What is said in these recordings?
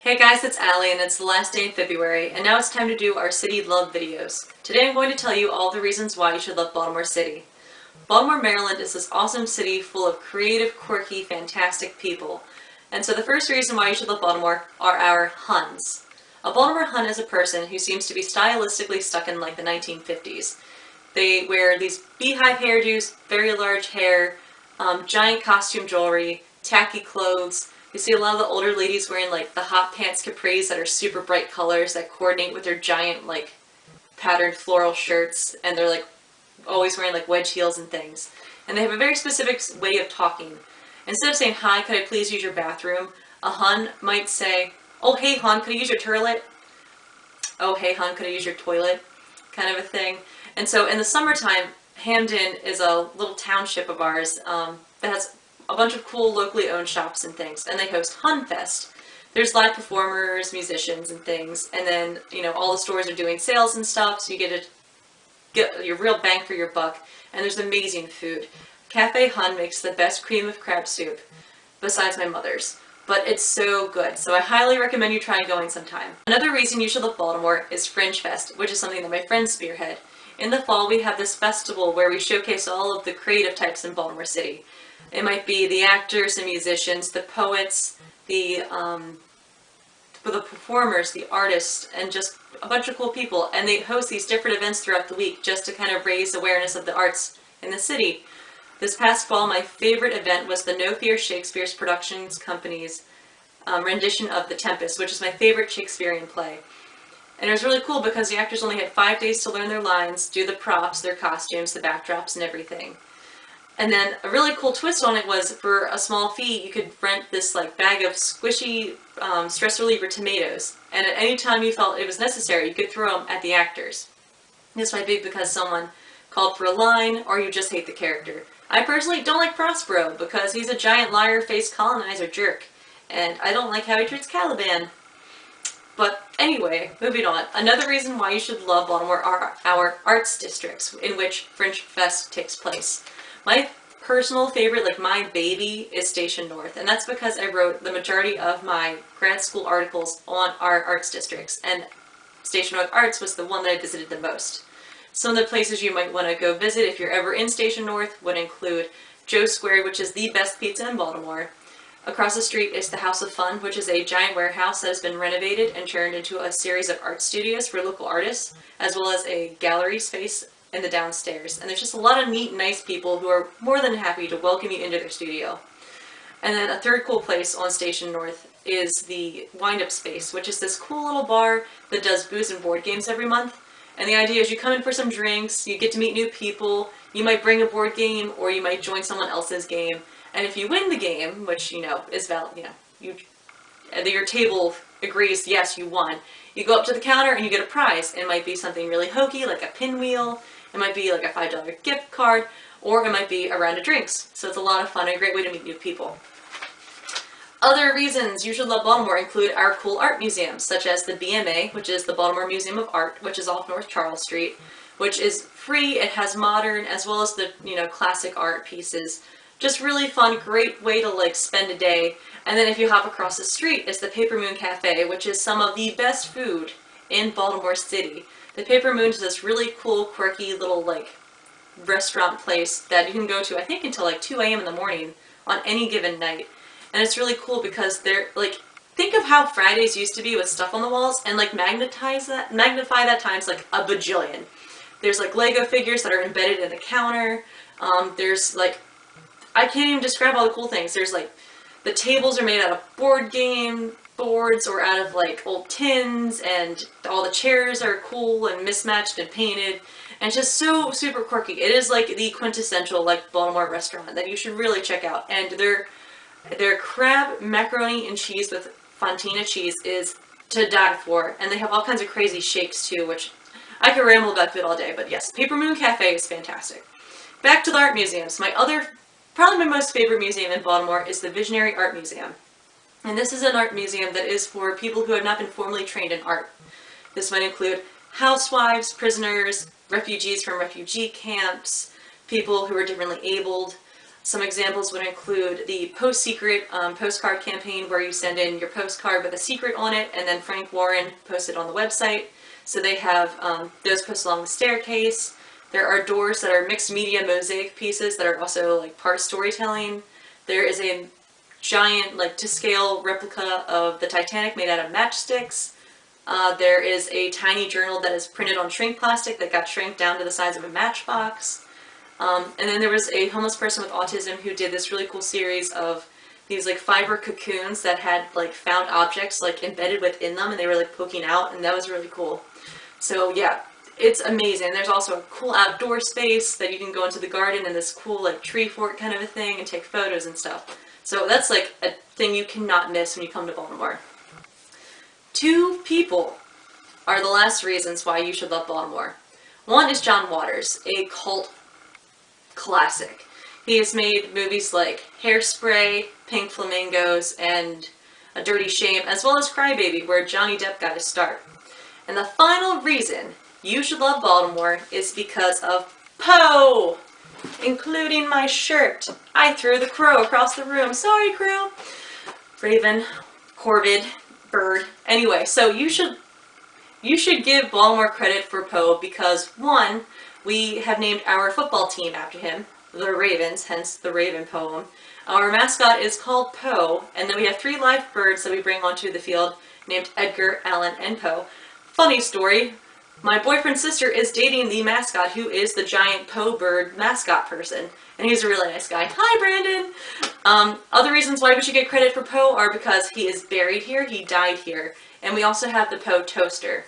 Hey guys, it's Allie and it's the last day in February, and now it's time to do our city love videos. Today I'm going to tell you all the reasons why you should love Baltimore City. Baltimore, Maryland is this awesome city full of creative, quirky, fantastic people. And so the first reason why you should love Baltimore are our Huns. A Baltimore Hun is a person who seems to be stylistically stuck in like the 1950s. They wear these beehive hairdos, very large hair, giant costume jewelry, tacky clothes. You see a lot of the older ladies wearing like the hot pants capris that are super bright colors that coordinate with their giant like patterned floral shirts, and they're like always wearing like wedge heels and things. And they have a very specific way of talking. Instead of saying, "Hi, could I please use your bathroom?" a Hun might say, "Oh, hey Hun, could I use your toilet?" "Oh, hey Hun, could I use your toilet?" kind of a thing. And so in the summertime, Hamden is a little township of ours that has a bunch of cool locally owned shops and things, and they host Hun Fest. There's live performers, musicians, and things, and then, all the stores are doing sales and stuff, so you get to get your real bang for your buck, and there's amazing food. Cafe Hun makes the best cream of crab soup, besides my mother's, but it's so good, so I highly recommend you try going sometime. Another reason you should love Baltimore is Fringe Fest, which is something that my friends spearhead. In the fall, we have this festival where we showcase all of the creative types in Baltimore City. It might be the actors and musicians, the poets, the performers, the artists, and just a bunch of cool people. And they host these different events throughout the week just to kind of raise awareness of the arts in the city. This past fall, my favorite event was the No Fear Shakespeare's Productions Company's rendition of The Tempest, which is my favorite Shakespearean play. And it was really cool because the actors only had 5 days to learn their lines, do the props, their costumes, the backdrops, and everything. And then a really cool twist on it was, for a small fee, you could rent this like bag of squishy stress reliever tomatoes. And at any time you felt it was necessary, you could throw them at the actors. This might be because someone called for a line, or you just hate the character. I personally don't like Prospero because he's a giant liar-faced colonizer jerk. And I don't like how he treats Caliban. But anyway, moving on. Another reason why you should love Baltimore are our arts districts, in which Fringe Fest takes place. My personal favorite, like my baby, is Station North, and that's because I wrote the majority of my grad school articles on our arts districts, and Station North Arts was the one that I visited the most. Some of the places you might want to go visit if you're ever in Station North would include Joe Square, which is the best pizza in Baltimore. Across the street is the House of Fun, which is a giant warehouse that has been renovated and turned into a series of art studios for local artists, as well as a gallery space in the downstairs. And there's just a lot of neat, nice people who are more than happy to welcome you into their studio. And then a third cool place on Station North is the Wind-Up Space, which is this cool little bar that does booze and board games every month. And the idea is you come in for some drinks, you get to meet new people, you might bring a board game, or you might join someone else's game. And if you win the game, which, is valid, your table agrees, yes, you won, you go up to the counter and you get a prize. It might be something really hokey, like a pinwheel, it might be like a $5 gift card, or it might be a round of drinks. So it's a lot of fun and a great way to meet new people. Other reasons you should love Baltimore include our cool art museums, such as the BMA, which is the Baltimore Museum of Art, which is off North Charles Street, which is free. It has modern as well as the, classic art pieces. Just really fun, great way to like spend a day. And then if you hop across the street, it's the Paper Moon Cafe, which is some of the best food in Baltimore City. The Paper Moon is this really cool, quirky little like restaurant place that you can go to, I think, until like 2 a.m. in the morning on any given night. And it's really cool because they're like, think of how Fridays used to be with stuff on the walls, and like magnify that times like a bajillion. There's like Lego figures that are embedded in the counter. There's like, I can't even describe all the cool things. There's like, the tables are made out of board game boards or out of like old tins, and all the chairs are cool and mismatched and painted, and just so super quirky. It is like the quintessential like Baltimore restaurant that you should really check out. And their crab macaroni and cheese with fontina cheese is to die for, and they have all kinds of crazy shakes too, which I could ramble about food all day. But yes, Paper Moon Cafe is fantastic. Back to the art museums. Probably my most favorite museum in Baltimore is the Visionary Art Museum. And this is an art museum that is for people who have not been formally trained in art. This might include housewives, prisoners, refugees from refugee camps, people who are differently abled. Some examples would include the Post Secret postcard campaign, where you send in your postcard with a secret on it, and then Frank Warren posts it on the website. So they have those posted along the staircase. There are doors that are mixed media mosaic pieces that are also like part storytelling. There is a giant, like to scale replica of the Titanic made out of matchsticks. There is a tiny journal that is printed on shrink plastic that got shrinked down to the size of a matchbox. And then there was a homeless person with autism who did this really cool series of these like fiber cocoons that had like found objects like embedded within them, and they were like poking out, and that was really cool. So yeah, it's amazing. There's also a cool outdoor space that you can go into the garden and this cool like tree fort kind of a thing and take photos and stuff. So that's like a thing you cannot miss when you come to Baltimore. 2 people are the last reasons why you should love Baltimore. One is John Waters, a cult classic. He has made movies like Hairspray, Pink Flamingos, and A Dirty Shame, as well as Crybaby, where Johnny Depp got his start. And the final reason you should love Baltimore is because of Poe, including my shirt. I threw the crow across the room. Sorry, crow. Raven, corvid, bird. Anyway, so you should give Baltimore credit for Poe because, one, we have named our football team after him, the Ravens, hence the Raven poem. Our mascot is called Poe, and then we have 3 live birds that we bring onto the field named Edgar, Allan, and Poe. Funny story, my boyfriend's sister is dating the mascot, who is the giant Poe bird mascot person, and he's a really nice guy. Hi, Brandon! Other reasons why we should get credit for Poe are because he is buried here, he died here, and we also have the Poe toaster.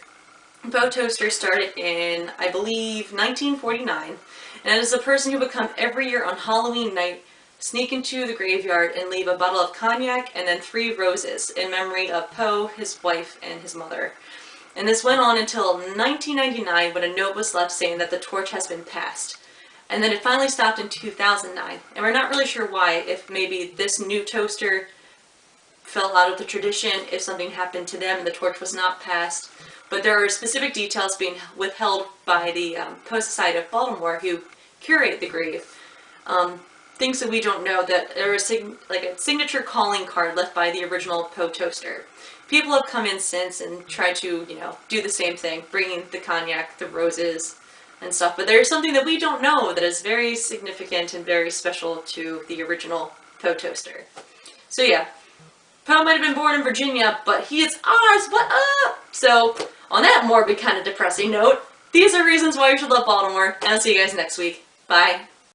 Poe toaster started in, I believe, 1949, and it is a person who would come every year on Halloween night, sneak into the graveyard and leave a bottle of cognac and then 3 roses in memory of Poe, his wife, and his mother. And this went on until 1999, when a note was left saying that the torch has been passed. And then it finally stopped in 2009, and we're not really sure why, if maybe this new toaster fell out of the tradition, if something happened to them and the torch was not passed. But there are specific details being withheld by the Poe Society of Baltimore, who curate the grave. Things that we don't know, that there is like a signature calling card left by the original Poe toaster. People have come in since and tried to, do the same thing, bringing the cognac, the roses, and stuff. But there's something that we don't know that is very significant and very special to the original Poe toaster. So yeah, Poe might have been born in Virginia, but he is ours, what up? So, on that morbid kind of depressing note, these are reasons why you should love Baltimore, and I'll see you guys next week. Bye.